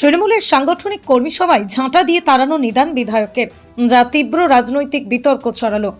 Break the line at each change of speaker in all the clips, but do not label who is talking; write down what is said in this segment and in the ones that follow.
তৃণমূলের সাংগঠনিক কর্মী সভায় ঝাঁটা দিয়ে তাড়ানো নিদান বিধায়কের, যা তীব্র রাজনৈতিক বিতর্ক ছড়ালো।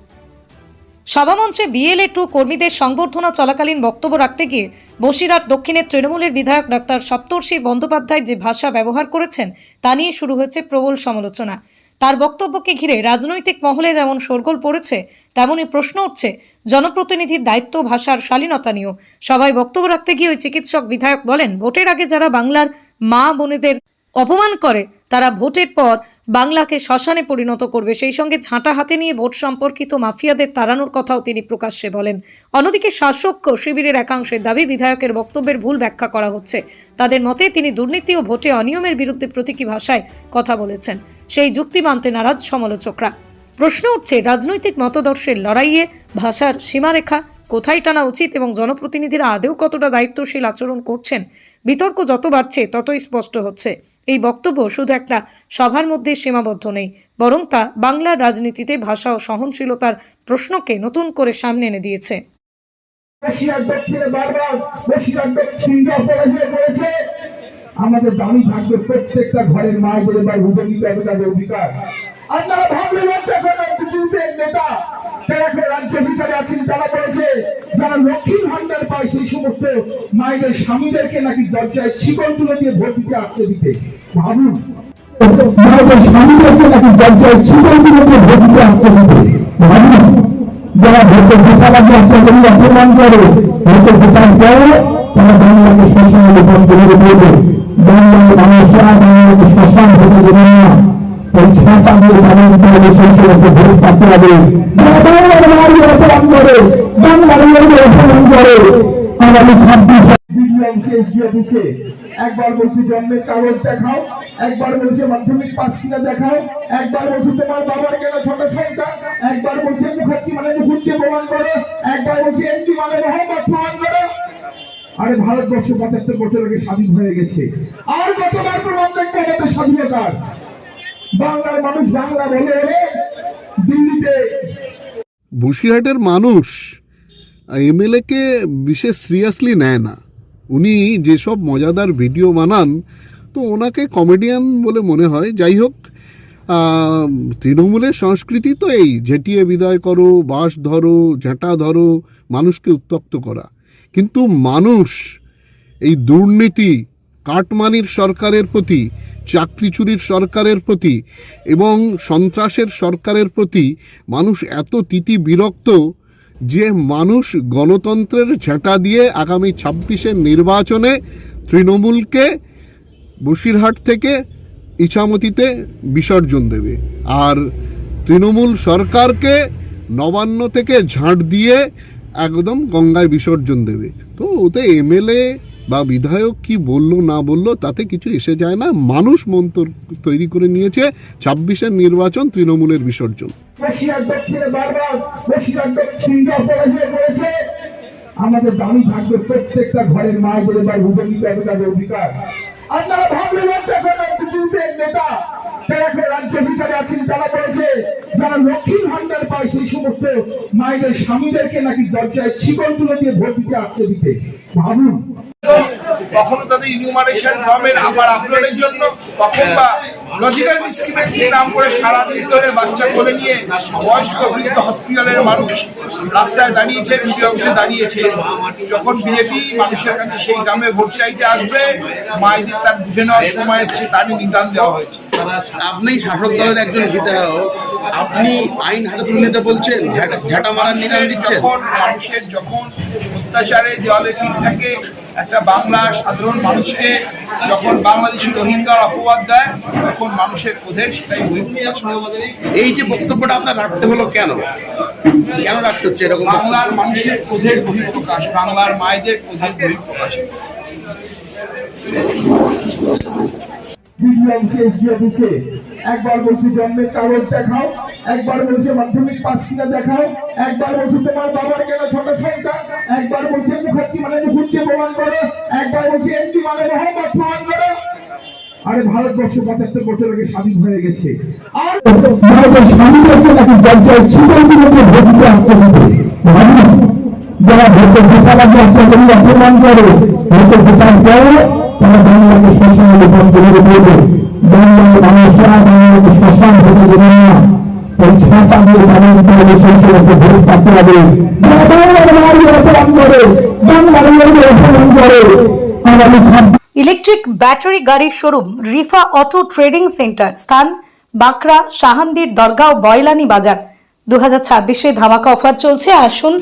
সভামঞ্চে বিএলএ-2 কর্মীদের সংবর্ধনা চলাকালীন বক্তব্য রাখতে গিয়ে বসিরহাট দক্ষিণের তৃণমূলের বিধায়ক ডাক্তার সপ্তর্ষি বন্দ্যোপাধ্যায় যে ভাষা ব্যবহার করেছেন তা নিয়ে শুরু হয়েছে প্রবল সমালোচনা। তার বক্তব্যকে ঘিরে রাজনৈতিক মহলে যেমন শোরগোল পড়েছে, তেমনই প্রশ্ন উঠছে জনপ্রতিনিধির দায়িত্ব ভাষার শালীনতা নিয়েও। সভায় বক্তব্য রাখতে গিয়ে ওই চিকিৎসক বিধায়ক বলেন, ভোটের আগে যারা বাংলার মা বোনেদের অপমান করে তারা ভোটের পর বাংলাকে শ্মশানে পরিণত করবে। সেই সঙ্গে ঝাঁটা হাতে নিয়ে ভোট সম্পর্কিত মাফিয়াদের তাড়ানোর কথাও তিনি প্রকাশ্যে বলেন। অন্যদিকে শাসক শিবিরের একাংশের দাবি বিধায়কের বক্তব্যের ভুল ব্যাখ্যা করা হচ্ছে। তাদের মতে তিনি দুর্নীতি ও ভোটে অনিয়মের বিরুদ্ধে প্রতীকী ভাষায় কথা বলেছেন। সেই যুক্তি মানতে নারাজ সমালোচকরা। প্রশ্ন উঠছে, রাজনৈতিক মতাদর্শের লড়াইয়ে ভাষার সীমারেখা কোথায় টানা উচিত এবং জনপ্রতিনিধিরা আদৌ কতটা দায়িত্বশীল আচরণ করছেন? বিতর্ক যত বাড়ছে ততই স্পষ্ট হচ্ছে এই বক্তব্য শুধু একটা সভার মধ্যে সীমাবদ্ধ নেই, বরং তা বাংলার রাজনীতিতে ভাষা ও সহনশীলতার প্রশ্নকে নতুন করে সামনে এনে দিয়েছে।
আমাদের দাবি থাকবে প্রত্যেকটা ঘরের মায়েদের এবার উদয়িত হবে তাদের অধিকার। আপনারা ভাবলেন নেতা রাজ্য ভিতরে আছেন, তারা বলেছে যারা লক্ষ্মীর ভান্ডার পায় সেই সমস্ত মায়েদের স্বামীদেরকে নাকি দরজায় শিকল তুলে দিয়ে ভোট দিতে আসতে দিতে। ভাবুন, মায়েদের স্বামীদেরকে নাকি দরজায় শিকল তুলে দিয়ে ভোট দিতে আসতে দিতে। ভাবুন, যারা ভোটের ভোটারকে আপনাদের অপমান করে, ভোটের ভোটার পরে তারা বাংলাকে শ্মশানে রূপান্তরিত করবে। বাংলার মানুষরা বাংলাকে শ্মশান হতে দেবেন না। ওই ছাতা দিয়ে পালন করে সেই সমস্ত ভোট পাতে হবে। বাংলার বাড়ি অপমান করে, বাংলার বাড়ি অপমান করে আগামী 26 একবার বলছে জন্মের কাগজ দেখাও, একবার বলছে মাধ্যমিক পাস কিনা দেখাও, একবার বলছে তোমার বাবার কেন ছোট সংখ্যা, একবার বলছে মুখার্জি মানে মুখুর্জি প্রমাণ করো, একবার বলছে এমপি মানে মোহাম্মদ প্রমাণ করো। আরে ভারতবর্ষ ৭৫ বছর আগে স্বাধীন হয়ে গেছে, আর কতবার প্রমাণ দেখবে আমাদের স্বাধীনতার? বাংলার মানুষ বাংলা বলে দিল্লিতে।
বসিরহাটের মানুষ এমএলএ কে বিশেষ সিরিয়াসলি নেয় না। উনি যেসব মজাদার ভিডিও বানান তো ওনাকে কমেডিয়ান বলে মনে হয়। যাই হোক, তৃণমূলের সংস্কৃতি তো এই ঝেঁটিয়ে বিদায় করো, বাঁশ ধরো, ঝাঁটা ধরো, মানুষকে উত্ত্যক্ত করা। কিন্তু মানুষ এই দুর্নীতি, কাটমানির সরকারের প্রতি, চাকরি চুরির সরকারের প্রতি এবং সন্ত্রাসের সরকারের প্রতি মানুষ এত তিতি বিরক্ত যে মানুষ গণতন্ত্রের ঝাঁটা দিয়ে আগামী 26-এর নির্বাচনে তৃণমূলকে বসিরহাট থেকে ইছামতিতে বিসর্জন দেবে, আর তৃণমূল সরকারকে নবান্ন থেকে ঝাঁট দিয়ে একদম গঙ্গায় বিসর্জন দেবে। তো ওতে এমএলএ বা বিধায়ক কি বললো না বললো তাতে কিছু এসে যায় না। মানুষ মন্তর তৈরি করে নিয়েছে 26-এর নির্বাচন তৃণমূলের বিসর্জন।
আমাদের দাবি থাকবে প্রত্যেকটা ঘরের মায়েদের এবার উদয়িত হবে তাদের অধিকার। আপনারা ভাবলেন নেতা রাজ্য ভিতরে আছেন, তারা বলেছে যারা লক্ষ্মীর ভান্ডার পায় সেই সমস্ত মায়েদের স্বামীদেরকে নাকি দরজায় শিকল তুলে দিয়ে ভোট দিতে আসতে দিতে। ভাবুন,
কখনো তাদের ইনিউমারেশন ফর্মের আবার আপলোডের জন্য, কখন বা লজিক্যাল ডিসক্রিমিনেন্সির নাম করে সারাদিন ধরে বাচ্চা কোলে নিয়ে বয়স্ক বৃদ্ধ হসপিটালের মানুষ রাস্তায় দাঁড়িয়েছে, ভিডিও অফিসে দাঁড়িয়েছে। যখন বিজেপি মানুষের কাছে সেই গ্রামে ভোট চাইতে আসবে, মায়েদের তার বুঝে নেওয়ার সময় এসছে, তারই নিদান দেওয়া হয়েছে।
আপনি শাসক দলের একজন বিধায়ক, আপনি আইন হাতে তুলে নিতে বলছেন, ঝাঁটা মারার নিদান দিচ্ছেন।
মানুষের যখন অত্যাচারে দেওয়ালে ঠিক থাকে, একটা বাংলা সাধারণ মানুষকে যখন বাংলাদেশি রোহিঙ্গার অপবাদ দেয়, তখন মানুষের ক্রোধের সেটাই বহিঃপ্রকাশ।
এই যে বক্তব্যটা আপনার রাখতে হলো, কেন রাখতে হচ্ছে এরকম?
বাংলার মানুষের ক্রোধের বহিঃপ্রকাশ, বাংলার মায়েদের ক্রোধের বহিঃপ্রকাশ।
একবার বলছে জন্মের কাগজ দেখাও, একবার বলছে মাধ্যমিক পাস কিনা দেখাও, একবার বলছে তোমার বাবার কেন ছোট সংখ্যা, একবার বলছে মুখার্জি মানে মুখুর্জি প্রমাণ করো, একবার বলছে এমপি মানে মোহাম্মদ প্রমাণ করো। আরে ভারতবর্ষ ৭৫ বছর আগে স্বাধীন হয়ে গেছে, আর স্বামীদেরকে নাকি দরজায় শিকল তুলে দিয়ে ভোট দিতে আসতে দিতে। যারা ভোটের ভোটারকে আপনাদের অপমান করে, ভোটের ভোটার পরে তারা বাংলাকে শ্মশানে রূপান্তরিত করবে। বাংলার মানুষরা বাংলাকে শ্মশান হতে দেবেন না। এই ছাতা দিয়ে বাংলাকে হবে সেই সমস্ত ভোট পাতে হবে যারা বাংলার মায়ের অপমান করে, বাংলার মেয়েদের অপমান করে। আগামী
ইলেকট্রিক ব্যাটারি গাড়ির showroom Rifa auto trading centre, স্থান বাঁকড়া, শাহান্দির দরগাঁও, বয়লানি বাজার। 2026-এ ধামাকা অফার চলছে, আসুন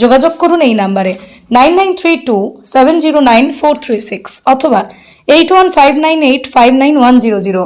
যোগাযোগ করুন এই নাম্বারে 9932709436 অথবা 8159859100।